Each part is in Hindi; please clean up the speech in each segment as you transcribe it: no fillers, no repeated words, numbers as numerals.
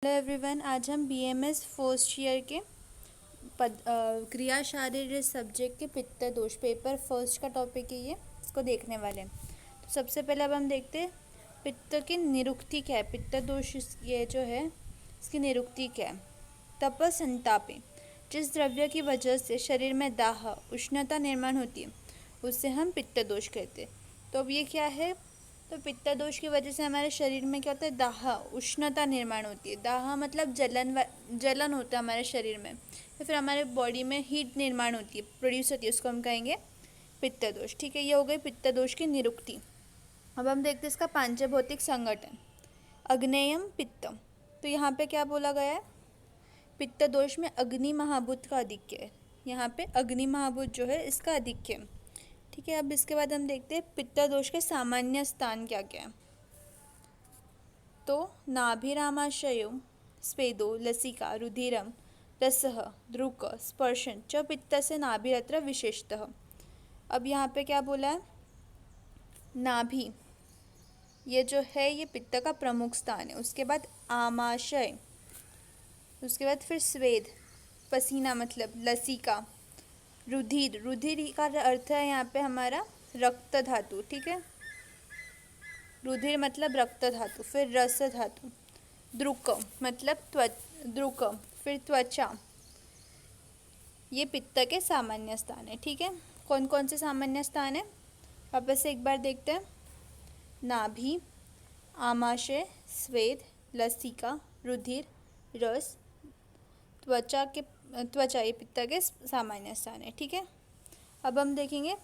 हेलो एवरीवन, आज हम बीएमएस फर्स्ट ईयर के क्रिया शारीर सब्जेक्ट के पित्त दोष पेपर फर्स्ट का टॉपिक है। ये इसको देखने वाले हैं। तो सबसे पहले अब हम देखते हैं पित्त की निरुक्ति क्या है। पित्त दोष ये जो है इसकी निरुक्ति क्या है। तप संतापे, जिस द्रव्य की वजह से शरीर में दाह उष्णता निर्माण होती है उससे हम पित्त दोष कहते हैं। तो अब ये क्या है, तो पित्त दोष की वजह से हमारे शरीर में क्या होता है, दाह उष्णता निर्माण होती है। दाह मतलब जलन होता है हमारे शरीर में, या फिर हमारे बॉडी में हीट निर्माण होती है, प्रोड्यूस होती है, उसको हम कहेंगे पित्त दोष। ठीक है, ये हो गई पित्त दोष की निरुक्ति। अब हम देखते हैं इसका पांचभौतिक संगठन। अग्नेयम पित्त, तो यहाँ पे क्या बोला गया है, पित्त दोष में अग्नि महाभूत का अधिक्य है। यहाँ पे अग्नि महाभूत जो है इसका अधिक्य है। ठीक है, अब इसके बाद हम देखते हैं पित्त दोष के सामान्य स्थान क्या क्या है। तो नाभिरामाशयो स्वेदो लसिका रुधिरम रसः द्रुक स्पर्शन च पित्त से नाभिरत्र विशेषतः। अब यहाँ पे क्या बोला है, नाभि ये जो है ये पित्त का प्रमुख स्थान है। उसके बाद आमाशय, उसके बाद फिर स्वेद पसीना मतलब लसिका, रुधिर रुधिर का अर्थ है यहाँ पे हमारा रक्त धातु। ठीक है, रुधिर मतलब रक्त धातु। फिर रस धातु, द्रुक मतलब द्रुक, फिर त्वचा, ये पित्त के सामान्य स्थान है। ठीक है, कौन कौन से सामान्य स्थान है वापस से एक बार देखते हैं। नाभि, आमाशय, स्वेद, लसिका, रुधिर, रस, त्वचा ये पित्त के सामान्य स्थान है। ठीक है, अब हम देखेंगे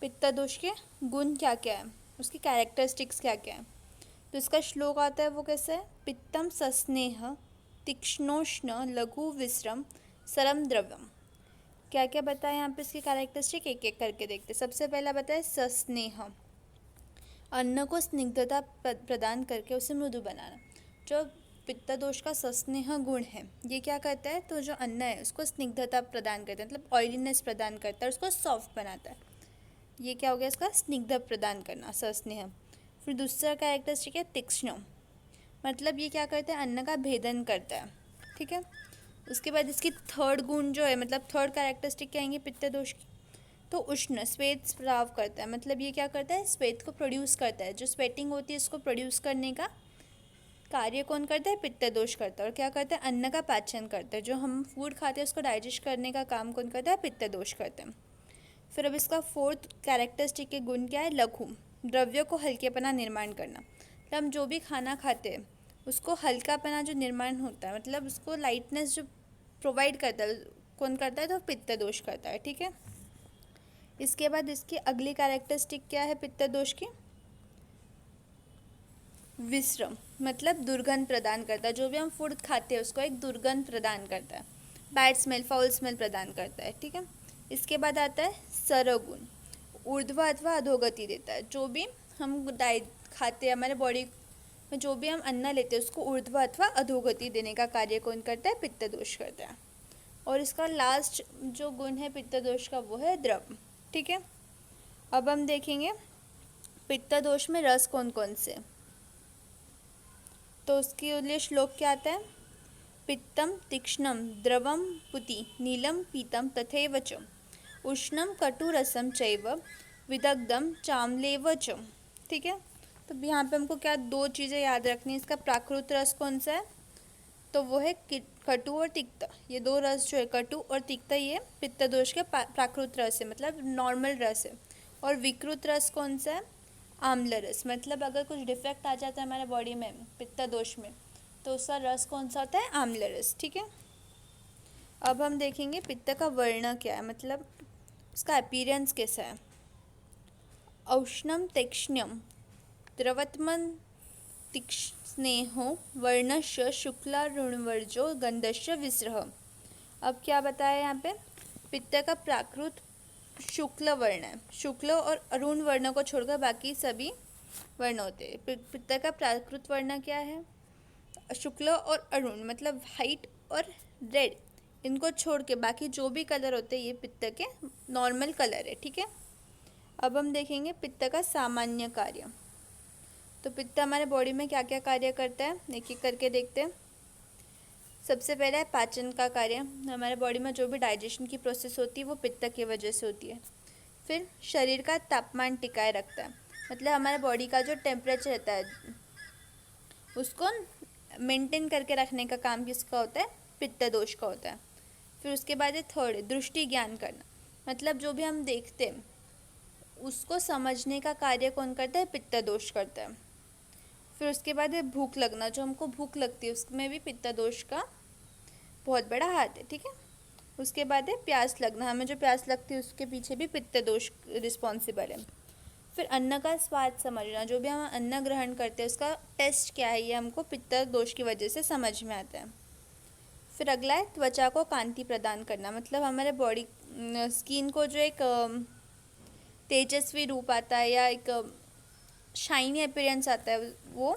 पित्त दोष के गुण क्या क्या है, उसकी कैरेक्टरिस्टिक्स क्या क्या है। तो इसका श्लोक आता है वो कैसे है, पित्तम सस्नेह तीक्ष्णोष्ण लघु विश्रम सरम द्रव्यम। क्या क्या बताया यहाँ पे इसकी कैरेक्टरिस्टिक, एक एक करके देखते। सबसे पहला बताया सस्नेह, अन्न को स्निग्धता प्रदान करके उसे मृदु बनाना। जो पित्त दोष का सस्नेह गुण है ये क्या करता है, तो जो अन्न है उसको स्निग्धता प्रदान करता है, मतलब ऑयलीनेस प्रदान करता है, उसको सॉफ्ट बनाता है। ये क्या हो गया इसका स्निग्ध प्रदान करना, सस्नेह। फिर दूसरा कैरेक्टरिस्टिक है तीक्ष्ण, मतलब ये क्या करता है, अन्न का भेदन करता है। ठीक है, उसके बाद इसकी थर्ड गुण जो है, मतलब थर्ड कैरेक्टरिस्टिक कहेंगे पित्त दोष की, तो उष्ण स्वेद स्राव करता है। मतलब ये क्या करता है, स्वेद को प्रोड्यूस करता है। जो स्वेटिंग होती है इसको प्रोड्यूस करने का कार्य कौन करता है, पित्त दोष करता है। और क्या करता है, अन्न का पाचन करता है। जो हम फूड खाते हैं उसको डाइजेस्ट करने का काम कौन करता है, पित्त दोष करते हैं। फिर अब इसका फोर्थ कैरेक्टरिस्टिक के गुण क्या है, लघु, द्रव्य को हल्केपना निर्माण करना। मतलब हम जो भी खाना खाते हैं उसको हल्कापना जो निर्माण होता है, मतलब उसको लाइटनेस जो प्रोवाइड करता है कौन करता है, तो पित्त दोष करता है। ठीक है, इसके बाद इसकी अगली कैरेक्टरिस्टिक क्या है पित्त दोष की, विश्रम, मतलब दुर्गंध प्रदान करता है। जो भी हम फूड खाते हैं उसको एक दुर्गंध प्रदान करता है, बैड स्मेल फाउल स्मेल प्रदान करता है। ठीक है, इसके बाद आता है सरगुण, ऊर्ध्व अथवा अधोगति देता है। जो भी हम डाइट खाते हैं, हमारे बॉडी में जो भी हम अन्न लेते हैं उसको ऊर्ध्व अथवा अधोगति देने का कार्य कौन करता है, पित्त दोष करता है। और इसका लास्ट जो गुण है पित्त दोष का वो है द्रव। ठीक है, अब हम देखेंगे पित्त दोष में रस कौन कौन से। तो उसके लिए श्लोक क्या आता है, पित्तम तीक्ष्णम द्रवम पुति नीलम पीतम तथैव च उष्णम कटुरसम चैव विदग्धम चामलेव च। ठीक है, तो यहाँ पे हमको क्या दो चीज़ें याद रखनी है। इसका प्राकृत रस कौन सा है, तो वो है कटु और तिक्त। ये दो रस जो है कटु और तिक्त, ये पित्त दोष के प्राकृत रस है, मतलब नॉर्मल रस है। और विकृत रस कौन सा है, आम्ल रस, मतलब अगर कुछ डिफेक्ट आ जाता है हमारे बॉडी में पित्त दोष में तो उसका रस कौन सा होता है, आम्ल रस। ठीक है, अब हम देखेंगे पित्त का वर्ण क्या है, मतलब उसका अपीयरेंस कैसा है। औष्णम तीक्ष्ण्यम द्रवत्मन तीक्ष्णेहो वर्णश्च शुक्लारुणवर्जो गंधश्च विस्रह। अब क्या बताया यहाँ पे, पित्त का प्राकृत शुक्ल वर्ण है। शुक्ल और अरुण वर्ण को छोड़कर बाकी सभी वर्ण होते हैं। पित्त का प्राकृत वर्ण क्या है, शुक्ल और अरुण, मतलब वाइट और रेड, इनको छोड़ के बाकी जो भी कलर होते हैं ये पित्त के नॉर्मल कलर है। ठीक है, अब हम देखेंगे पित्त का सामान्य कार्य। तो पित्त हमारे बॉडी में क्या क्या कार्य करता है, एक एक करके देखते हैं। सबसे पहले है पाचन का कार्य। हमारे बॉडी में जो भी डाइजेशन की प्रोसेस होती है वो पित्त की वजह से होती है। फिर शरीर का तापमान टिकाए रखता है, मतलब हमारे बॉडी का जो टेम्परेचर रहता है उसको मेंटेन करके रखने का काम किसका होता है? पित्त दोष का होता है। फिर उसके बाद है थर्ड है दृष्टि ज्ञान करना, मतलब जो भी हम देखते हैं उसको समझने का कार्य कौन करता है? पित्त दोष करता है। फिर उसके बाद है भूख लगना, जो हमको भूख लगती है उसमें भी पित्त दोष का बहुत बड़ा हाथ है, ठीक है। उसके बाद है प्यास लगना, हमें जो प्यास लगती है उसके पीछे भी पित्त दोष रिस्पॉन्सिबल है। फिर अन्न का स्वाद समझना, जो भी हम अन्न ग्रहण करते हैं उसका टेस्ट क्या है ये हमको पित्त दोष की वजह से समझ में आता है। फिर अगला है त्वचा को कांति प्रदान करना, मतलब हमारे बॉडी स्किन को जो एक तेजस्वी रूप आता है या एक शाइनी अपीयरेंस आता है वो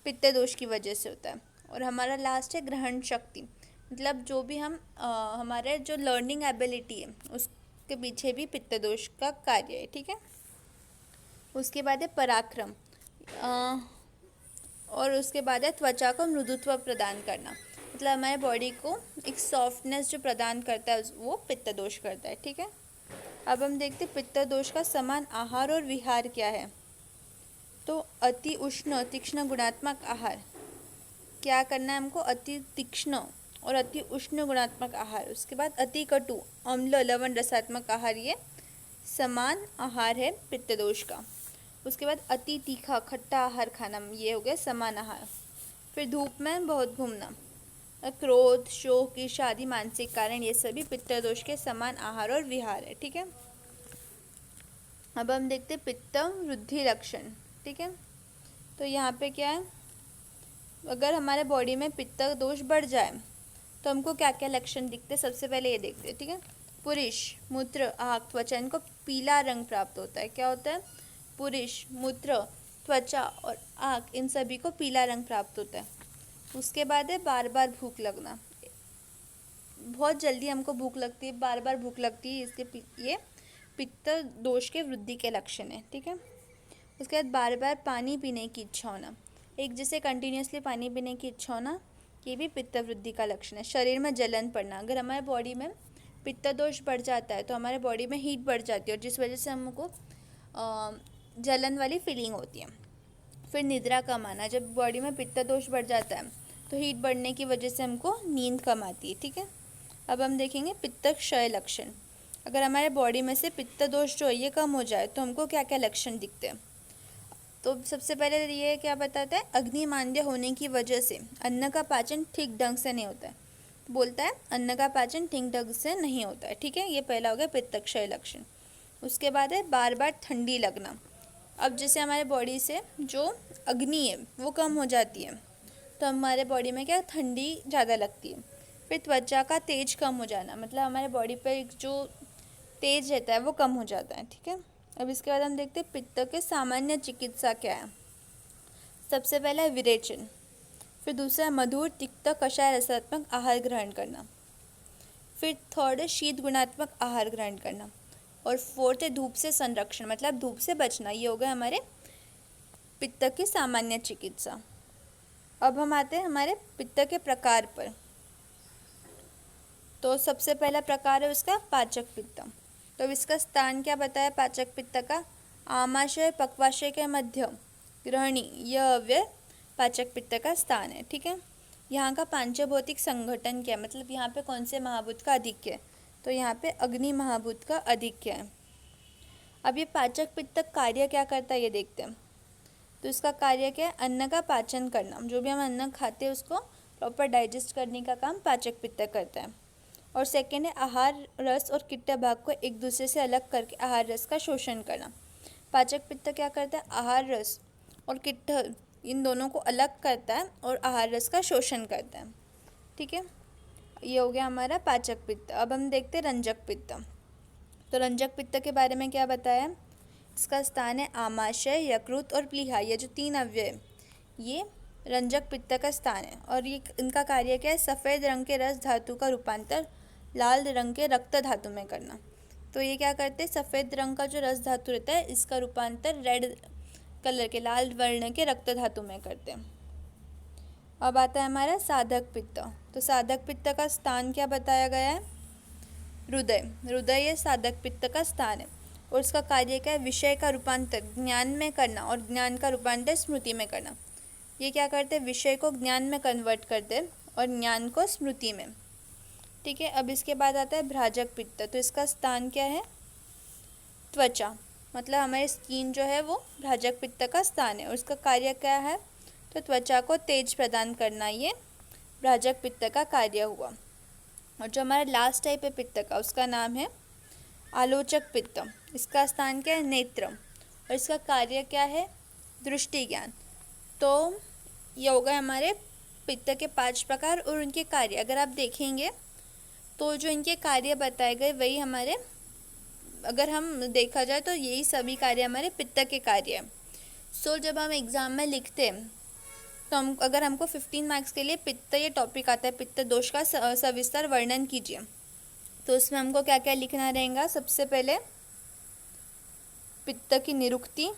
पित्त दोष की वजह से होता है। और हमारा लास्ट है ग्रहण शक्ति, मतलब जो भी हम हमारे जो लर्निंग एबिलिटी है उसके पीछे भी पित्त दोष का कार्य है, ठीक है। उसके बाद है पराक्रम और उसके बाद है त्वचा को मृदुत्व प्रदान करना, मतलब हमारे बॉडी को एक सॉफ्टनेस जो प्रदान करता है वो पित्त दोष करता है, ठीक है। अब हम देखते हैं पित्त दोष का समान आहार और विहार क्या है। तो अति उष्ण तीक्ष्ण गुणात्मक आहार, क्या करना है हमको? अति तीक्ष्ण और अति उष्ण गुणात्मक आहार। उसके बाद अति कटु अम्ल लवण रसात्मक आहार, ये समान आहार है पित्त दोष का। उसके बाद अति तीखा खट्टा आहार खाना, ये हो गया समान आहार। फिर धूप में बहुत घूमना, क्रोध शोक ईर्ष्या आदि मानसिक कारण, ये सभी पित्त दोष के समान आहार और विहार है, ठीक है। अब हम देखते हैं पित्त वृद्धि लक्षण, ठीक है। तो यहाँ पे क्या है, अगर हमारे बॉडी में पित्त दोष बढ़ जाए तो हमको क्या क्या लक्षण दिखते हैं, सबसे पहले ये देखते हैं, ठीक है। पुरुष मूत्र आँख त्वचा, इनको पीला रंग प्राप्त होता है। क्या होता है? पुरुष मूत्र त्वचा और आँख, इन सभी को पीला रंग प्राप्त होता है। उसके बाद है बार बार भूख लगना, बहुत जल्दी हमको भूख लगती है, बार बार भूख लगती है, इसके ये पित्त दोष के वृद्धि के लक्षण है, ठीक है। उसके बाद बार बार पानी पीने की इच्छा होना, एक जैसे कंटिन्यूसली पानी पीने की इच्छा होना, ये भी पित्त वृद्धि का लक्षण है। शरीर में जलन पड़ना, अगर हमारे बॉडी में पित्त दोष बढ़ जाता है तो हमारे बॉडी में हीट बढ़ जाती है और जिस वजह से हमको जलन वाली फीलिंग होती है। फिर निद्रा कम आना, जब बॉडी में पित्त दोष बढ़ जाता है तो हीट बढ़ने की वजह से हमको नींद कम आती है, ठीक है। अब हम देखेंगे पित्त क्षय लक्षण, अगर हमारे बॉडी में से पित्त दोष जो है ये कम हो जाए तो हमको क्या क्या लक्षण दिखते हैं। तो सबसे पहले ये क्या बताता है, अग्निमांद्य होने की वजह से अन्न का पाचन ठीक ढंग से नहीं होता है, बोलता है अन्न का पाचन ठीक ढंग से नहीं होता है, ठीक है। ये पहला हो गया पित्त क्षय लक्षण। उसके बाद है बार बार ठंडी लगना, अब जैसे हमारे बॉडी से जो अग्नि है वो कम हो जाती है तो हमारे बॉडी में क्या ठंडी ज़्यादा लगती है। फिर त्वचा का तेज कम हो जाना, मतलब हमारे बॉडी पर जो तेज रहता है वो कम हो जाता है, ठीक है। अब इसके बाद हम देखते हैं पित्त के सामान्य चिकित्सा क्या है। सबसे पहला है विरेचन, फिर दूसरा है मधुर तिक्त कषाय रसात्मक आहार ग्रहण करना, फिर थर्ड है शीत गुणात्मक आहार ग्रहण करना, और फोर्थ है धूप से संरक्षण, मतलब धूप से बचना। ये हो गया हमारे पित्त की सामान्य चिकित्सा। अब हम आते हैं हमारे पित्त के प्रकार पर। तो सबसे पहला प्रकार है उसका पाचक पित्त। तो इसका स्थान क्या बताया पाचक पित्त का, आमाशय पक्वाशय के मध्य ग्रहणी, यह अव्यय पाचक पित्त का स्थान है, ठीक है। यहाँ का पांचभौतिक संगठन क्या है, मतलब यहाँ पे कौन से महाभूत का आधिक्य है, तो यहाँ पे अग्नि महाभूत का आधिक्य है। अब ये पाचक पित्त कार्य क्या करता है ये देखते हैं। तो इसका कार्य क्या है, अन्न का पाचन करना, जो भी हम अन्न खाते हैं उसको प्रॉपर डाइजेस्ट करने का काम पाचक पित्त करता है। और सेकेंड है आहार रस और किट्ट भाग को एक दूसरे से अलग करके आहार रस का शोषण करना। पाचक पित्त क्या करता है, आहार रस और किट्ट इन दोनों को अलग करता है और आहार रस का शोषण करता है, ठीक है। ये हो गया हमारा पाचक पित्त। अब हम देखते हैं रंजक पित्त। तो रंजक पित्त के बारे में क्या बताया, इसका स्थान है आमाशय यकृत और प्लीहा, ये जो तीन अवयव ये रंजक पित्त का स्थान है। और ये इनका कार्य क्या है, सफ़ेद रंग के रस धातु का रूपांतर लाल रंग के रक्त धातु में करना। तो ये क्या करते हैं, सफ़ेद रंग का जो रस धातु रहता है इसका रूपांतर रेड कलर के लाल वर्ण के रक्त धातु में करते हैं। अब आता है हमारा साधक पित्त। तो साधक पित्त का स्थान क्या बताया गया है? हृदय। हृदय ये साधक पित्त का स्थान है और इसका कार्य क्या है? विषय का रूपांतर ज्ञान में करना और ज्ञान का रूपांतर स्मृति में करना। ये क्या करते हैं? विषय को ज्ञान में कन्वर्ट करते हैं और ज्ञान को स्मृति में। ठीक है। अब इसके बाद आता है भ्राजक पित्त। तो इसका स्थान क्या है? त्वचा। मतलब हमारी स्किन जो है वो भ्राजक पित्त का स्थान है और उसका कार्य क्या है? तो त्वचा को तेज प्रदान करना, ये भ्राजक पित्त का कार्य हुआ। और जो हमारा लास्ट टाइप है पित्त का, उसका नाम है आलोचक पित्त। इसका स्थान क्या है? नेत्र। और इसका कार्य क्या है? दृष्टि ज्ञान। तो ये हो गए हमारे पित्त के 5 प्रकार और उनके कार्य। अगर आप देखेंगे तो जो इनके कार्य बताए गए वही हमारे, अगर हम देखा जाए तो यही सभी कार्य हमारे पित्त के कार्य हैं। सो जब हम एग्ज़ाम में लिखते हैं तो हम, अगर हमको 15 मार्क्स के लिए पित्त ये टॉपिक आता है, पित्त दोष का सविस्तर वर्णन कीजिए, तो उसमें हमको क्या क्या लिखना रहेगा? सबसे पहले पित्त की निरुक्ति,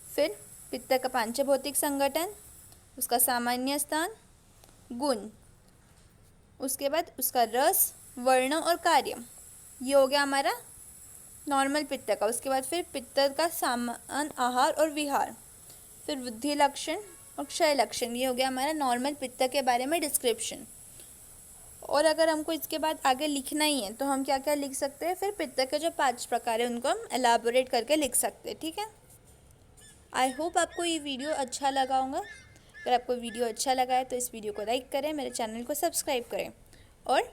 फिर पित्त का पांचभौतिक संगठन, उसका सामान्य स्थान, गुण, उसके बाद उसका रस, वर्ण और कार्य। ये हो गया हमारा नॉर्मल पित्त का। उसके बाद फिर पित्त का सामान, आहार और विहार, फिर वृद्धि लक्षण और क्षय लक्षण। ये हो गया हमारा नॉर्मल पित्त के बारे में डिस्क्रिप्शन। और अगर हमको इसके बाद आगे लिखना ही है तो हम क्या क्या लिख सकते हैं? फिर पित्त के जो 5 प्रकार है उनको हम एलाबोरेट करके लिख सकते हैं। ठीक है। आई होप आपको ये वीडियो अच्छा लगा होगा। अगर आपको वीडियो अच्छा लगा है तो इस वीडियो को लाइक करें, मेरे चैनल को सब्सक्राइब करें, और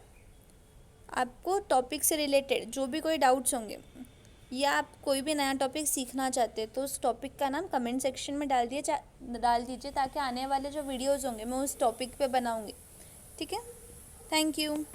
आपको टॉपिक से रिलेटेड जो भी कोई डाउट्स होंगे या आप कोई भी नया टॉपिक सीखना चाहते हैं तो उस टॉपिक का नाम कमेंट सेक्शन में डाल दीजिए ताकि आने वाले जो वीडियोज़ होंगे मैं उस टॉपिक पे बनाऊँगी। ठीक है। Thank you.